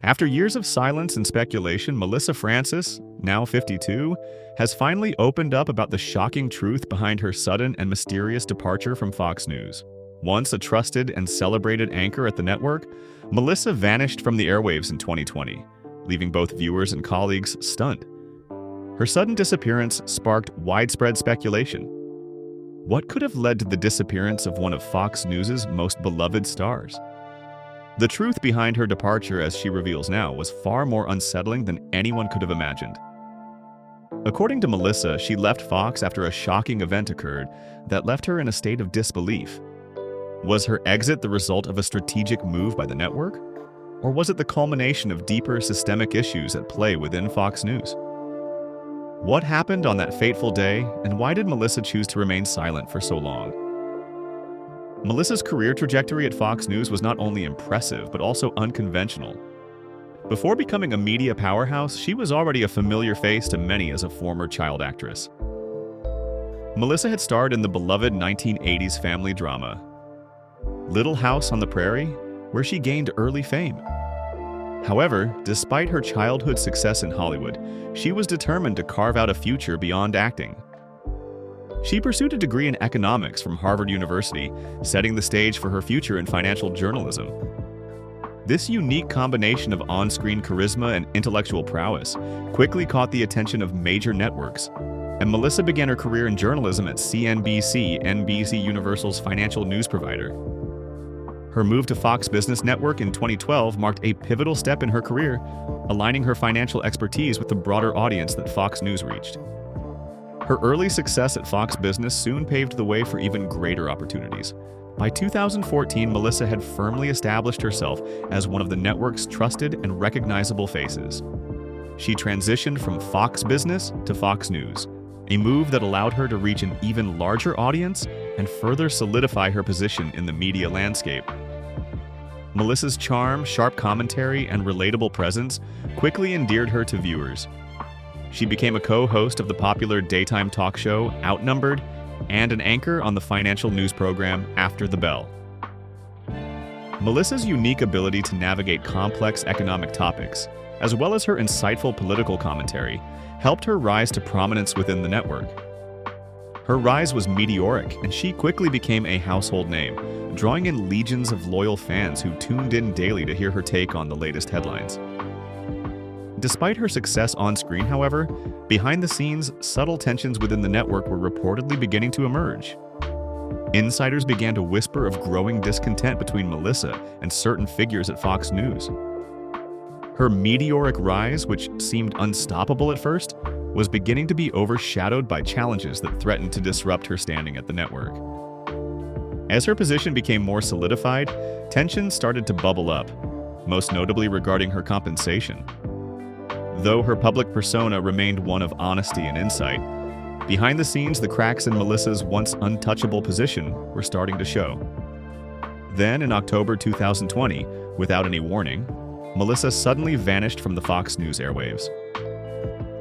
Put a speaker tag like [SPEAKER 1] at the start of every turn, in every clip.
[SPEAKER 1] After years of silence and speculation, Melissa Francis, now 52, has finally opened up about the shocking truth behind her sudden and mysterious departure from Fox News. Once a trusted and celebrated anchor at the network, Melissa vanished from the airwaves in 2020, leaving both viewers and colleagues stunned. Her sudden disappearance sparked widespread speculation. What could have led to the disappearance of one of Fox News' most beloved stars? The truth behind her departure, as she reveals now, was far more unsettling than anyone could have imagined. According to Melissa, she left Fox after a shocking event occurred that left her in a state of disbelief. Was her exit the result of a strategic move by the network? Or was it the culmination of deeper systemic issues at play within Fox News? What happened on that fateful day, and why did Melissa choose to remain silent for so long? Melissa's career trajectory at Fox News was not only impressive, but also unconventional. Before becoming a media powerhouse, she was already a familiar face to many as a former child actress. Melissa had starred in the beloved 1980s family drama, Little House on the Prairie, where she gained early fame. However, despite her childhood success in Hollywood, she was determined to carve out a future beyond acting. She pursued a degree in economics from Harvard University, setting the stage for her future in financial journalism. This unique combination of on-screen charisma and intellectual prowess quickly caught the attention of major networks, and Melissa began her career in journalism at CNBC, NBC Universal's financial news provider. Her move to Fox Business Network in 2012 marked a pivotal step in her career, aligning her financial expertise with the broader audience that Fox News reached. Her early success at Fox Business soon paved the way for even greater opportunities. By 2014, Melissa had firmly established herself as one of the network's trusted and recognizable faces. She transitioned from Fox Business to Fox News, a move that allowed her to reach an even larger audience and further solidify her position in the media landscape. Melissa's charm, sharp commentary, and relatable presence quickly endeared her to viewers. She became a co-host of the popular daytime talk show Outnumbered and an anchor on the financial news program After the Bell. Melissa's unique ability to navigate complex economic topics, as well as her insightful political commentary, helped her rise to prominence within the network. Her rise was meteoric, and she quickly became a household name, drawing in legions of loyal fans who tuned in daily to hear her take on the latest headlines. Despite her success on screen, however, behind the scenes, subtle tensions within the network were reportedly beginning to emerge. Insiders began to whisper of growing discontent between Melissa and certain figures at Fox News. Her meteoric rise, which seemed unstoppable at first, was beginning to be overshadowed by challenges that threatened to disrupt her standing at the network. As her position became more solidified, tensions started to bubble up, most notably regarding her compensation. Though her public persona remained one of honesty and insight, behind the scenes, the cracks in Melissa's once untouchable position were starting to show. Then, in October 2020, without any warning, Melissa suddenly vanished from the Fox News airwaves.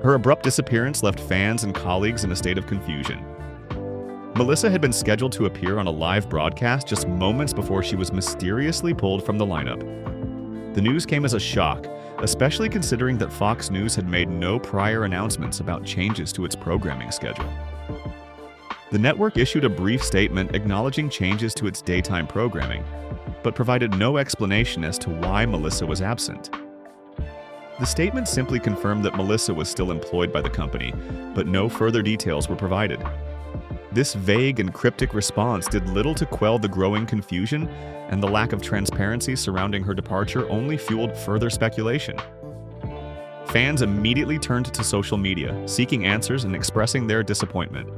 [SPEAKER 1] Her abrupt disappearance left fans and colleagues in a state of confusion. Melissa had been scheduled to appear on a live broadcast just moments before she was mysteriously pulled from the lineup. The news came as a shock, especially considering that Fox News had made no prior announcements about changes to its programming schedule. The network issued a brief statement acknowledging changes to its daytime programming, but provided no explanation as to why Melissa was absent. The statement simply confirmed that Melissa was still employed by the company, but no further details were provided. This vague and cryptic response did little to quell the growing confusion, and the lack of transparency surrounding her departure only fueled further speculation. Fans immediately turned to social media, seeking answers and expressing their disappointment.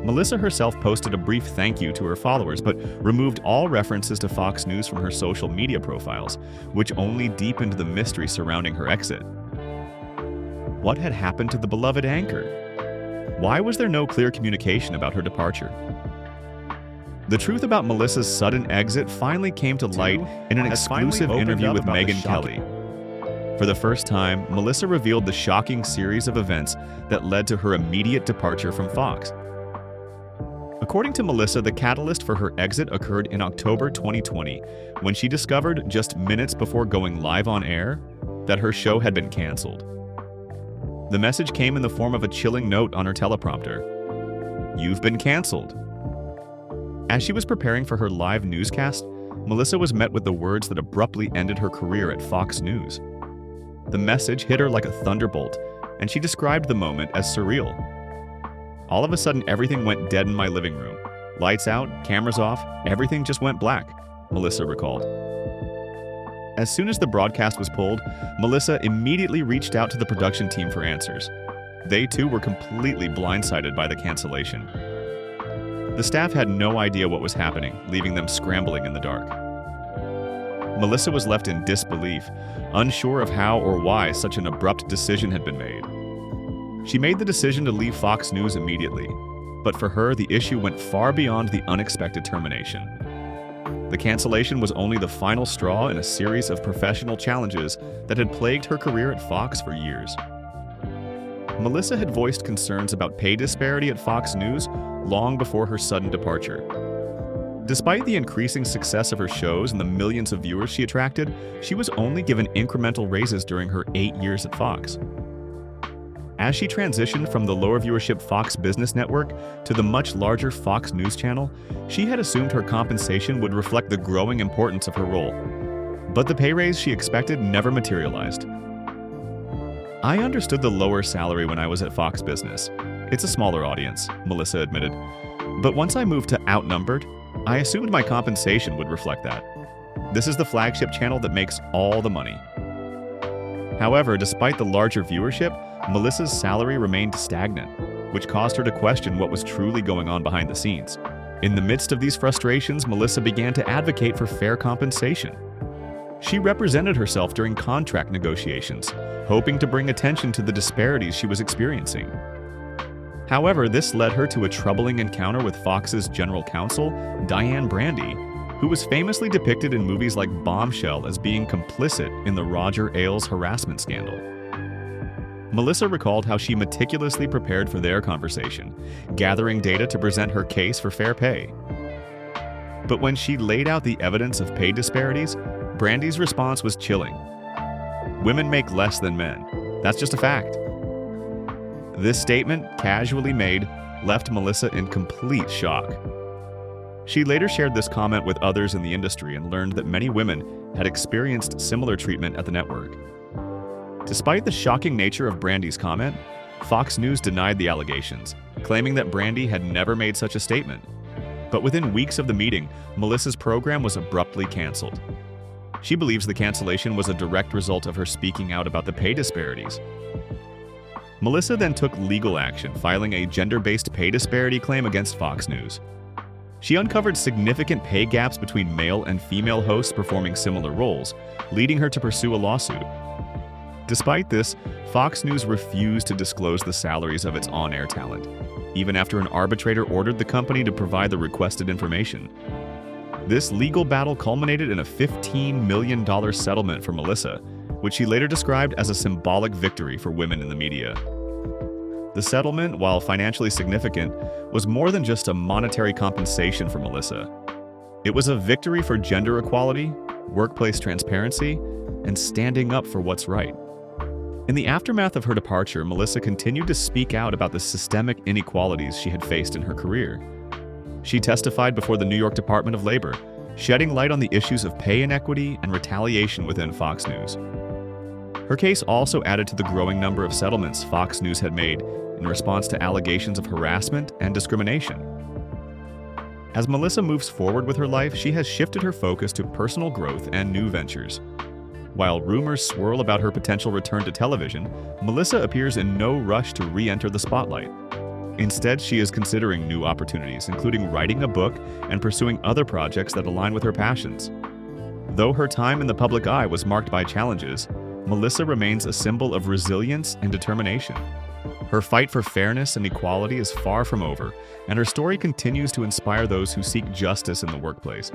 [SPEAKER 1] Melissa herself posted a brief thank you to her followers, but removed all references to Fox News from her social media profiles, which only deepened the mystery surrounding her exit. What had happened to the beloved anchor? Why was there no clear communication about her departure? The truth about Melissa's sudden exit finally came to light in an exclusive interview with Megyn Kelly. For the first time, Melissa revealed the shocking series of events that led to her immediate departure from Fox. According to Melissa, the catalyst for her exit occurred in October 2020, when she discovered, just minutes before going live on air, that her show had been canceled. The message came in the form of a chilling note on her teleprompter. "You've been canceled." As she was preparing for her live newscast, Melissa was met with the words that abruptly ended her career at Fox News. The message hit her like a thunderbolt, and she described the moment as surreal. "All of a sudden, everything went dead in my living room. Lights out, cameras off, everything just went black," Melissa recalled. As soon as the broadcast was pulled, Melissa immediately reached out to the production team for answers. They too were completely blindsided by the cancellation. The staff had no idea what was happening, leaving them scrambling in the dark. Melissa was left in disbelief, unsure of how or why such an abrupt decision had been made. She made the decision to leave Fox News immediately, but for her, the issue went far beyond the unexpected termination. The cancellation was only the final straw in a series of professional challenges that had plagued her career at Fox for years. Melissa had voiced concerns about pay disparity at Fox News long before her sudden departure. Despite the increasing success of her shows and the millions of viewers she attracted, she was only given incremental raises during her 8 years at Fox. As she transitioned from the lower viewership Fox Business Network to the much larger Fox News channel, she had assumed her compensation would reflect the growing importance of her role. But the pay raise she expected never materialized. "I understood the lower salary when I was at Fox Business. It's a smaller audience," Melissa admitted. "But once I moved to Outnumbered, I assumed my compensation would reflect that. This is the flagship channel that makes all the money." However, despite the larger viewership, Melissa's salary remained stagnant, which caused her to question what was truly going on behind the scenes. In the midst of these frustrations, Melissa began to advocate for fair compensation. She represented herself during contract negotiations, hoping to bring attention to the disparities she was experiencing. However, this led her to a troubling encounter with Fox's general counsel, Diane Brandy, who was famously depicted in movies like Bombshell as being complicit in the Roger Ailes harassment scandal. Melissa recalled how she meticulously prepared for their conversation, gathering data to present her case for fair pay. But when she laid out the evidence of pay disparities, Brandy's response was chilling. "Women make less than men. That's just a fact." This statement, casually made, left Melissa in complete shock. She later shared this comment with others in the industry and learned that many women had experienced similar treatment at the network. Despite the shocking nature of Brandy's comment, Fox News denied the allegations, claiming that Brandy had never made such a statement. But within weeks of the meeting, Melissa's program was abruptly canceled. She believes the cancellation was a direct result of her speaking out about the pay disparities. Melissa then took legal action, filing a gender-based pay disparity claim against Fox News. She uncovered significant pay gaps between male and female hosts performing similar roles, leading her to pursue a lawsuit. Despite this, Fox News refused to disclose the salaries of its on-air talent, even after an arbitrator ordered the company to provide the requested information. This legal battle culminated in a $15 million settlement for Melissa, which she later described as a symbolic victory for women in the media. The settlement, while financially significant, was more than just a monetary compensation for Melissa. It was a victory for gender equality, workplace transparency, and standing up for what's right. In the aftermath of her departure, Melissa continued to speak out about the systemic inequalities she had faced in her career. She testified before the New York Department of Labor, shedding light on the issues of pay inequity and retaliation within Fox News. Her case also added to the growing number of settlements Fox News had made in response to allegations of harassment and discrimination. As Melissa moves forward with her life, she has shifted her focus to personal growth and new ventures. While rumors swirl about her potential return to television, Melissa appears in no rush to re-enter the spotlight. Instead, she is considering new opportunities, including writing a book and pursuing other projects that align with her passions. Though her time in the public eye was marked by challenges, Melissa remains a symbol of resilience and determination. Her fight for fairness and equality is far from over, and her story continues to inspire those who seek justice in the workplace.